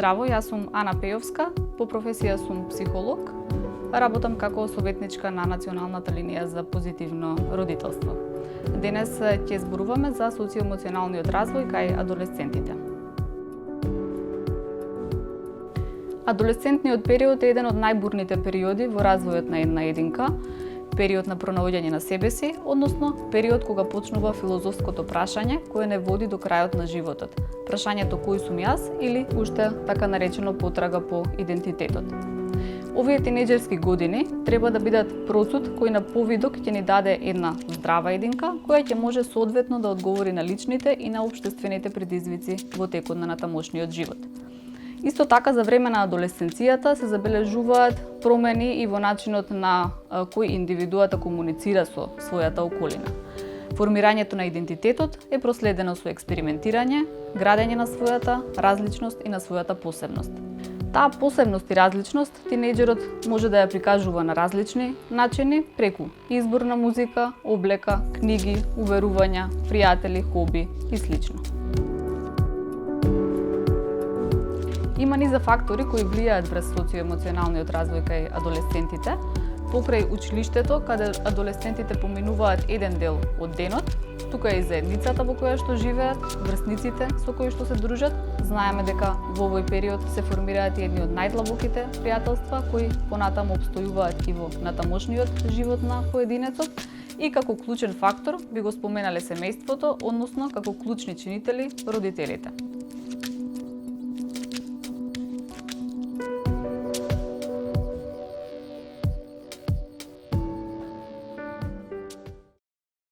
Здраво, јас сум Ана Пејовска, по професија сум психолог, работам како советничка на Националната линија за позитивно родителство. Денес ќе зборуваме за социоемоционалниот развој кај адолесцентите. Адолесцентниот период е еден од најбурните периоди во развојот на една единка, период на пронаоѓање на себе си, односно период кога почнува филозофското прашање кое не води до крајот на животот. Прашањето кој сум јас или уште така наречено потрага по идентитетот. Овие тинеџерски години треба да бидат процуд кој на повидок ќе ни даде една здрава единка која ќе може соодветно да одговори на личните и на општествените предизвици во текот на натамошниот живот. Исто така, за време на адолесценцијата се забележуваат промени и во начинот на кој индивидуата комуницира со својата околина. Формирањето на идентитетот е проследено со експериментирање, градење на својата различност и на својата посебност. Таа посебност и различност тинеџерот може да ја прикажува на различни начини преку избор на музика, облека, книги, уверувања, пријатели, хоби и слично. Има низа фактори кои влијаат врз социоемоционалниот развој кај адолесцентите. Покрај училиштето, каде адолесцентите поминуваат еден дел од денот, тука е и заедницата во која што живеат, врсниците со кои што се дружат. Знаеме дека во овој период се формираат и едни од најдлабоките пријателства кои понатаму опстојуваат и во натамошниот живот на поединецот. И како клучен фактор би го споменале семејството, односно како клучни чинители родителите.